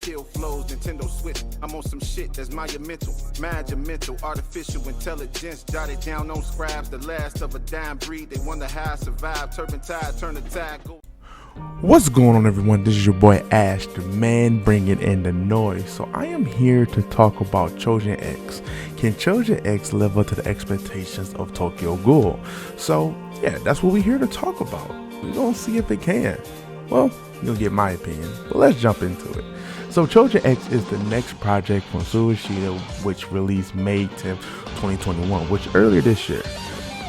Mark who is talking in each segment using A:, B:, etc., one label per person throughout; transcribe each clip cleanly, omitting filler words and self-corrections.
A: kill flows, Nintendo Switch. I'm on some shit that's monumental, magical, artificial intelligence. Jotted down on scribes, the last of a dying breed. They wonder how I survived. Turpentine, turn the tide, go.
B: What's going on, everyone? This is your boy AshTheMan, bringing in the noise. So I am here to talk about Choujin X. Can Choujin X live up to the expectations of Tokyo Ghoul? So yeah, that's what we're here to talk about. We're gonna see if it can. Well, you'll get my opinion, but let's jump into it. So Choujin X is the next project from Suishida, which released May 10th, 2021, which earlier this year.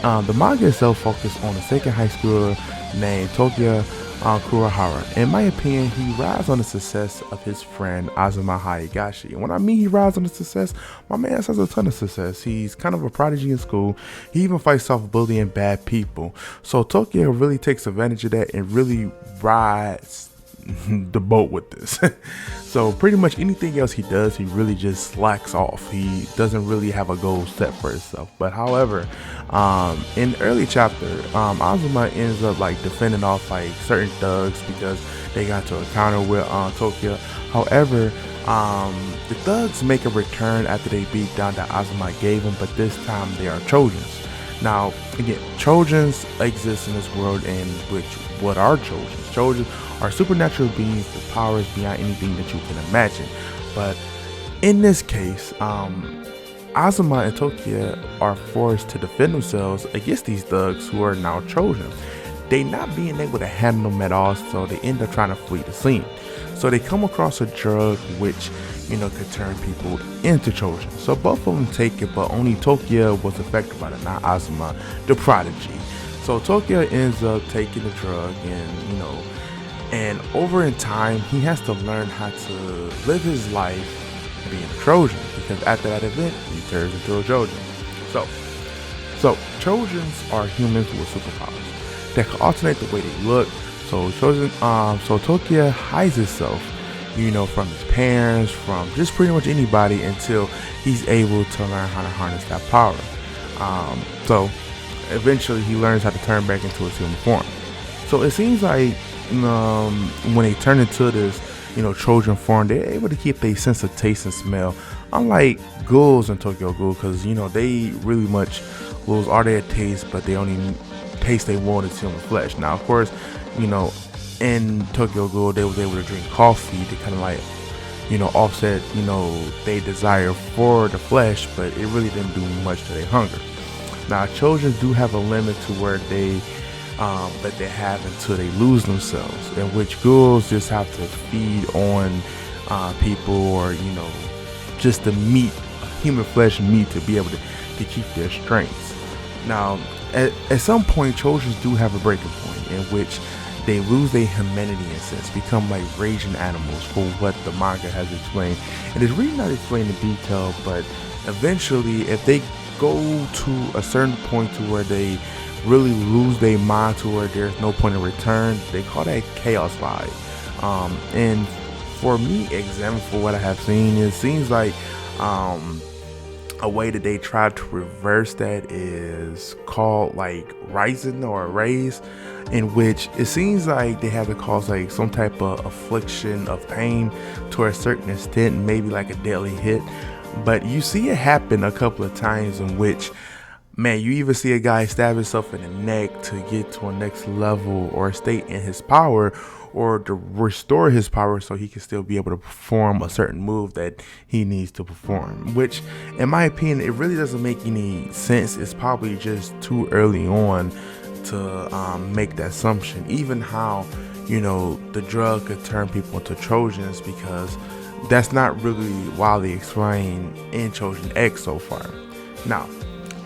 B: The manga itself focused on a second high schooler named Tokyo Kurahara. In my opinion, he rides on the success of his friend Azuma Hayashi. And when I mean he rides on the success, my man has a ton of success. He's kind of a prodigy in school. He even fights off bullying bad people. So Tokyo really takes advantage of that and really rides the boat with this. So pretty much anything else he does, he really just slacks off. He doesn't really have a goal set for himself. But however, in the early chapter, Azuma ends up like defending off like certain thugs because they got to encounter with Tokyo. However, the thugs make a return after they beat down that Azuma gave them, but this time they are Choujins. Now again, Choujins exist in this world, in which what are Choujins? Choujins are supernatural beings with powers beyond anything that you can imagine. But in this case, Azuma and Tokyo are forced to defend themselves against these thugs who are now Choujin. They not being able to handle them at all, so they end up trying to flee the scene. So they come across a drug which, could turn people into Choujin. So both of them take it, but only Tokyo was affected by it, not Azuma, the prodigy. So Tokyo ends up taking the drug, and over in time, he has to learn how to live his life being a Trojan, because after that event, he turns into a Trojan. So Trojans are humans with superpowers that can alternate the way they look. So Tokyo hides himself, from his parents, from just pretty much anybody, until he's able to learn how to harness that power. So eventually, he learns how to turn back into his human form. So it seems like when they turn into this, Trojan form, they're able to keep a sense of taste and smell, unlike ghouls in Tokyo Ghoul, because they really much lose all their taste, but they only taste they want is human flesh. Now, of course, in Tokyo Ghoul, they was able to drink coffee to kind of like, offset, their desire for the flesh, but it really didn't do much to their hunger. Now, children do have a limit to where they that they have until they lose themselves, in which ghouls just have to feed on people, or just the meat, human flesh meat, to be able to keep their strengths. Now at some point, Trojans do have a breaking point in which they lose their humanity in a sense, become like raging animals, for what the manga has explained. And it's really not explained in detail, but eventually, if they go to a certain point to where they really lose their mind, to where there's no point of return, they call that chaos vibe. And for me, example for what I have seen, it seems like a way that they try to reverse that is called like rising or raise, in which it seems like they have to cause like some type of affliction of pain to a certain extent, maybe like a deadly hit. But you see it happen a couple of times, in which, man, you even see a guy stab himself in the neck to get to a next level or state in his power, or to restore his power so he can still be able to perform a certain move that he needs to perform. Which, in my opinion, it really doesn't make any sense. It's probably just too early on to make that assumption. Even how, the drug could turn people into Trojans, because that's not really widely explained in Choujin X so far. Now,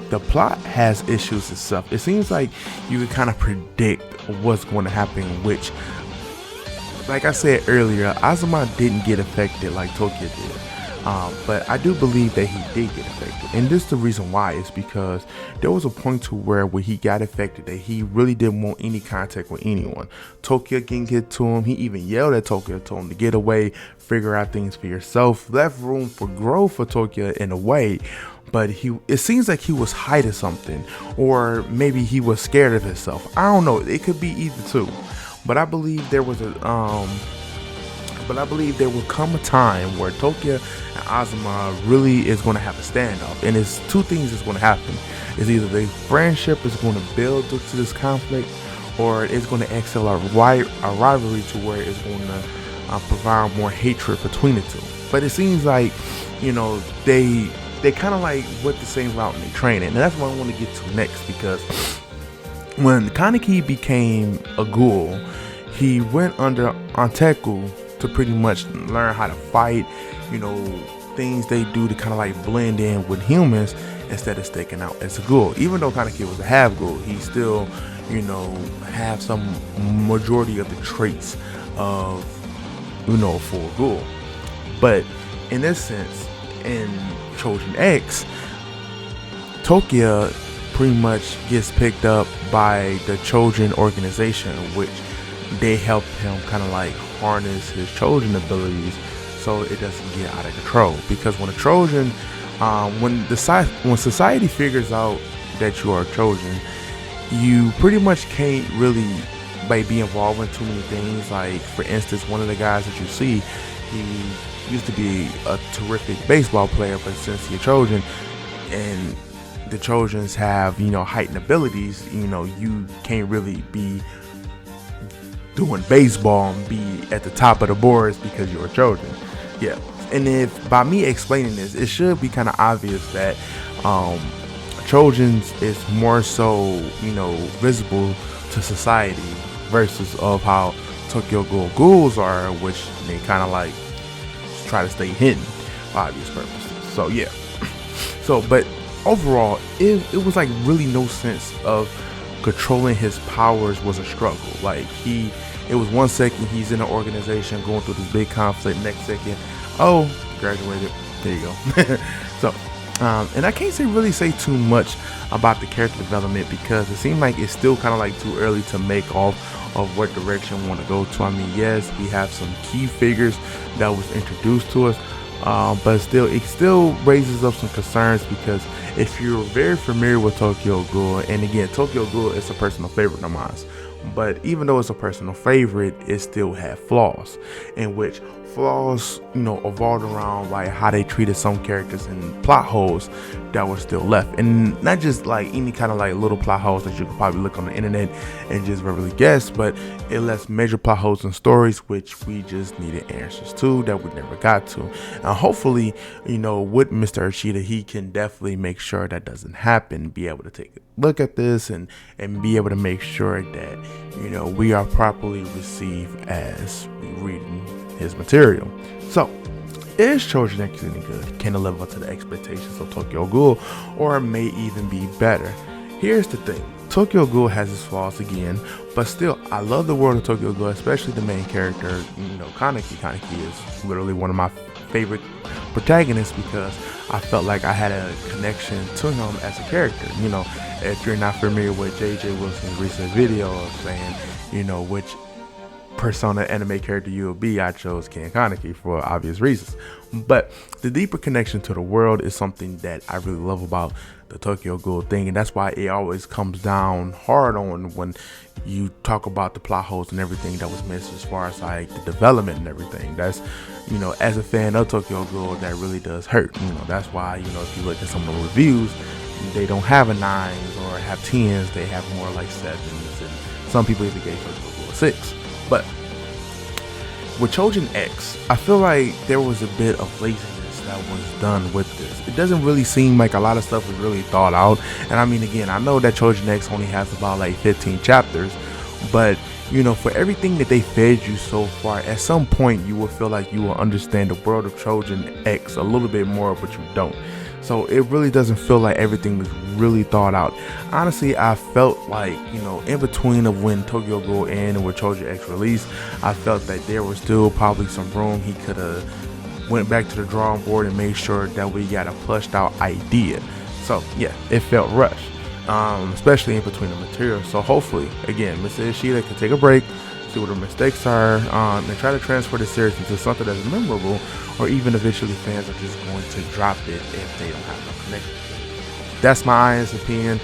B: the plot has issues itself. It seems like you can kind of predict what's going to happen, which, like I said earlier, Azuma didn't get affected like Tokyo did. But I do believe that he did get affected, and this is the reason why. Is because there was a point to where he got affected that he really didn't want any contact with anyone. Tokyo can get to him. He even yelled at Tokyo, told him to get away, figure out things for yourself, left room for growth for Tokyo in a way. But it seems like he was hiding something, or maybe he was scared of himself. I don't know. It could be either two. But I believe there was a But I believe there will come a time where Tokyo and Azuma really is going to have a standoff, and it's two things that's going to happen. Is either the friendship is going to build to this conflict, or it's going to excel a rivalry to where it's going to provide more hatred between the two. But it seems like, they kind of like went the same route in their training, and that's what I want to get to next, because when Kaneki became a ghoul, he went under Anteku to pretty much learn how to fight, things they do to kind of like blend in with humans instead of sticking out as a ghoul. Even though Kaneki was a half ghoul, he still, have some majority of the traits of, a full ghoul. But in this sense, in Choujin X, Tokyo pretty much gets picked up by the Choujin organization, which they help him kind of like harness his Choujin abilities so it doesn't get out of control. Because when a Trojan, when society figures out that you are a Trojan, you pretty much can't really be involved in too many things. Like, for instance, one of the guys that you see, he used to be a terrific baseball player, but since he's a Trojan and the Trojans have, heightened abilities, you can't really be doing baseball and be at the top of the boards because you're a Trojan. Yeah. And if by me explaining this, it should be kind of obvious that Trojans is more so, visible to society versus of how Tokyo Ghoul ghouls are, which they kind of like try to stay hidden for obvious purposes. So yeah. But overall, it was like really no sense of controlling his powers was a struggle. Like, it was 1 second he's in an organization going through this big conflict, next second, oh, graduated, there you go. So and I can't really say too much about the character development, because it seemed like it's still kind of like too early to make off of what direction we want to go to. I mean, yes, we have some key figures that was introduced to us, but it still raises up some concerns, because if you're very familiar with Tokyo Ghoul, and again, Tokyo Ghoul is a personal favorite of mine, but even though it's a personal favorite, it still had flaws, in which flaws, evolved around like how they treated some characters and plot holes that were still left, and not just like any kind of like little plot holes that you could probably look on the internet and just verbally guess, but it left major plot holes in stories which we just needed answers to that we never got to. And hopefully, with Mr. Ishida, he can definitely make sure that doesn't happen, be able to take a look at this and be able to make sure that we are properly received as we reading his material. So, is Choujin X any good? Can it live up to the expectations of Tokyo Ghoul, or may even be better? Here's the thing: Tokyo Ghoul has its flaws again, but still, I love the world of Tokyo Ghoul, especially the main character, Kaneki. Kaneki is literally one of my favorite protagonists, because I felt like I had a connection to him as a character. If you're not familiar with JJ Wilson's recent video of saying, which Persona anime character you will be, I chose Ken Kaneki for obvious reasons. But the deeper connection to the world is something that I really love about the Tokyo Ghoul thing, and that's why it always comes down hard on when you talk about the plot holes and everything that was missed as far as like the development and everything. That's, as a fan of Tokyo Ghoul, that really does hurt. That's why, if you look at some of the reviews, they don't have a 9s or have 10s, they have more like 7s, and some people even gave Tokyo Ghoul a 6. But with Choujin X, I feel like there was a bit of laziness that was done with this. It doesn't really seem like a lot of stuff was really thought out. And I mean, again, I know that Choujin X only has about like 15 chapters, but for everything that they fed you so far, at some point you will feel like you will understand the world of Choujin X a little bit more, but you don't. So it really doesn't feel like everything was really thought out. Honestly, I felt like, in between of when Tokyo Ghoul and with Choujin X released, I felt that there was still probably some room he could have went back to the drawing board and made sure that we got a plushed out idea. So yeah, it felt rushed, especially in between the material. So hopefully, again, Mr. Ishida can take a break, see what the mistakes are, and try to transfer the series into something that's memorable, or even eventually fans are just going to drop it if they don't have no connection. That's my honest opinion.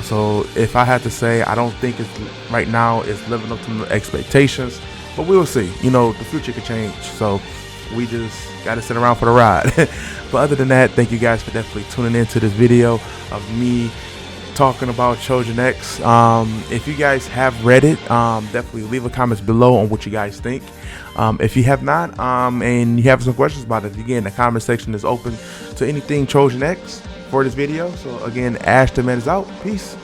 B: So if I had to say, I don't think it's right now it's living up to the expectations, but we will see. You know, the future could change, so we just gotta sit around for the ride. But other than that, thank you guys for definitely tuning into this video of me talking about Choujin X. If you guys have read it, definitely leave a comments below on what you guys think. If you have not, and you have some questions about it, again, the comment section is open to anything Choujin X for this video. So again, AshTheMan is out. Peace.